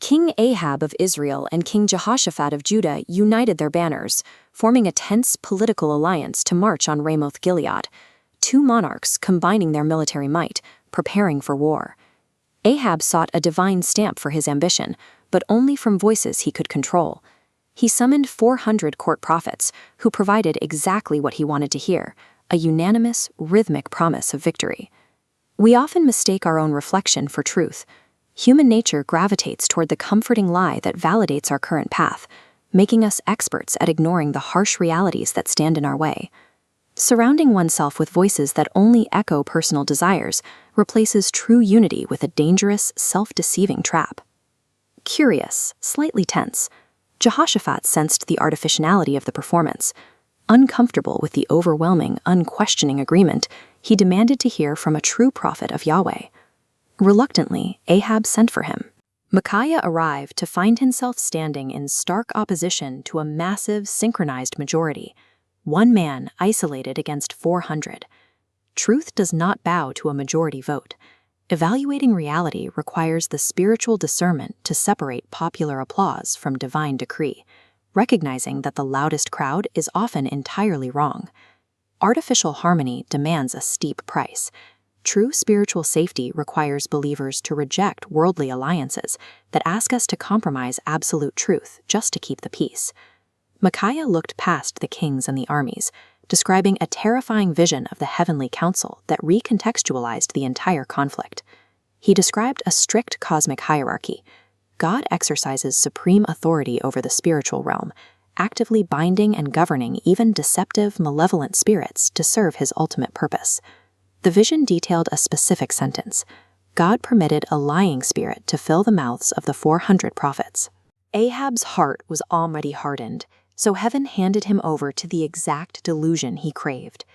King Ahab of Israel and King Jehoshaphat of Judah united their banners, forming a tense political alliance to march on Ramoth-gilead, two monarchs combining their military might, preparing for war. Ahab sought a divine stamp for his ambition, but only from voices he could control. He summoned 400 court prophets, who provided exactly what he wanted to hear, a unanimous, rhythmic promise of victory. We often mistake our own reflection for truth. Human nature gravitates toward the comforting lie that validates our current path, making us experts at ignoring the harsh realities that stand in our way. Surrounding oneself with voices that only echo personal desires replaces true unity with a dangerous, self-deceiving trap. Curious, slightly tense, Jehoshaphat sensed the artificiality of the performance. Uncomfortable with the overwhelming, unquestioning agreement, he demanded to hear from a true prophet of Yahweh. Reluctantly, Ahab sent for him. Micaiah arrived to find himself standing in stark opposition to a massive, synchronized majority, one man isolated against 400. Truth does not bow to a majority vote. Evaluating reality requires the spiritual discernment to separate popular applause from divine decree, recognizing that the loudest crowd is often entirely wrong. Artificial harmony demands a steep price. True spiritual safety requires believers to reject worldly alliances that ask us to compromise absolute truth just to keep the peace. Micaiah looked past the kings and the armies, describing a terrifying vision of the heavenly council that recontextualized the entire conflict. He described a strict cosmic hierarchy. God exercises supreme authority over the spiritual realm, actively binding and governing even deceptive, malevolent spirits to serve his ultimate purpose. The vision detailed a specific sentence. God permitted a lying spirit to fill the mouths of the 400 prophets. Ahab's heart was already hardened, so heaven handed him over to the exact delusion he craved.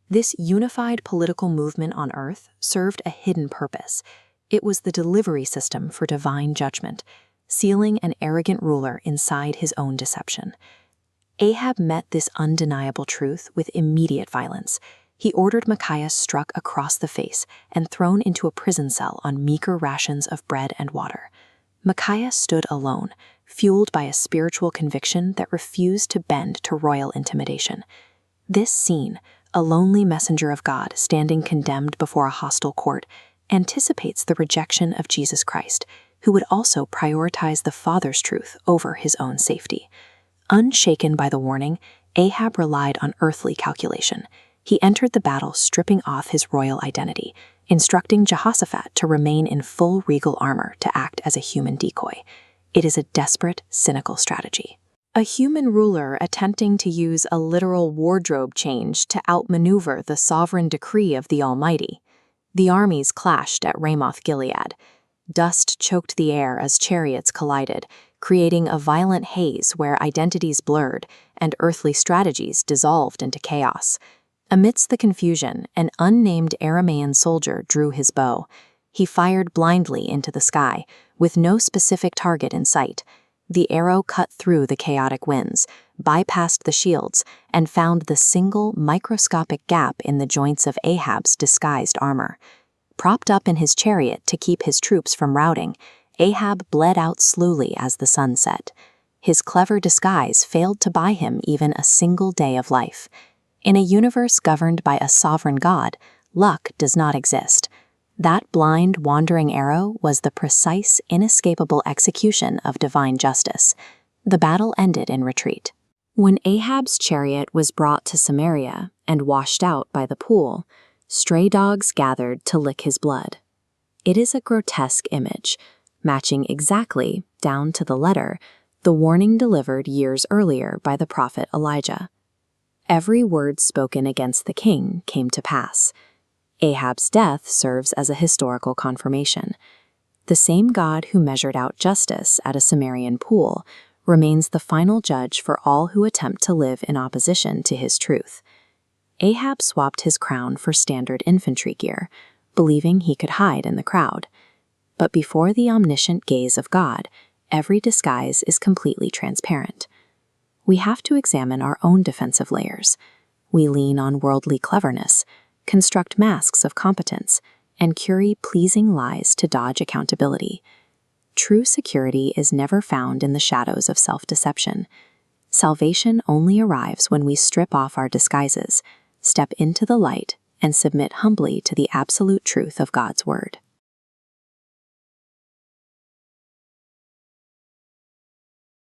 This unified political movement on earth served a hidden purpose. It was the delivery system for divine judgment, sealing an arrogant ruler inside his own deception. Ahab met this undeniable truth with immediate violence. He ordered Micaiah struck across the face and thrown into a prison cell on meager rations of bread and water. Micaiah stood alone, fueled by a spiritual conviction that refused to bend to royal intimidation. This scene, a lonely messenger of God standing condemned before a hostile court, anticipates the rejection of Jesus Christ, who would also prioritize the Father's truth over his own safety. Unshaken by the warning, Ahab relied on earthly calculation. He entered the battle stripping off his royal identity, instructing Jehoshaphat to remain in full regal armor to act as a human decoy. It is a desperate, cynical strategy. A human ruler attempting to use a literal wardrobe change to outmaneuver the sovereign decree of the Almighty. The armies clashed at Ramoth-gilead. Dust choked the air as chariots collided, creating a violent haze where identities blurred and earthly strategies dissolved into chaos. Amidst the confusion, an unnamed Aramean soldier drew his bow. He fired blindly into the sky, with no specific target in sight. The arrow cut through the chaotic winds, bypassed the shields, and found the single microscopic gap in the joints of Ahab's disguised armor. Propped up in his chariot to keep his troops from routing, Ahab bled out slowly as the sun set. His clever disguise failed to buy him even a single day of life. In a universe governed by a sovereign God, luck does not exist. That blind, wandering arrow was the precise, inescapable execution of divine justice. The battle ended in retreat. When Ahab's chariot was brought to Samaria and washed out by the pool, stray dogs gathered to lick his blood. It is a grotesque image, matching exactly, down to the letter, the warning delivered years earlier by the prophet Elijah. Every word spoken against the king came to pass. Ahab's death serves as a historical confirmation. The same God who measured out justice at a Samarian pool remains the final judge for all who attempt to live in opposition to his truth. Ahab swapped his crown for standard infantry gear, believing he could hide in the crowd. But before the omniscient gaze of God, every disguise is completely transparent. We have to examine our own defensive layers. We lean on worldly cleverness, construct masks of competence, and curry pleasing lies to dodge accountability. True security is never found in the shadows of self-deception. Salvation only arrives when we strip off our disguises, step into the light, and submit humbly to the absolute truth of God's word.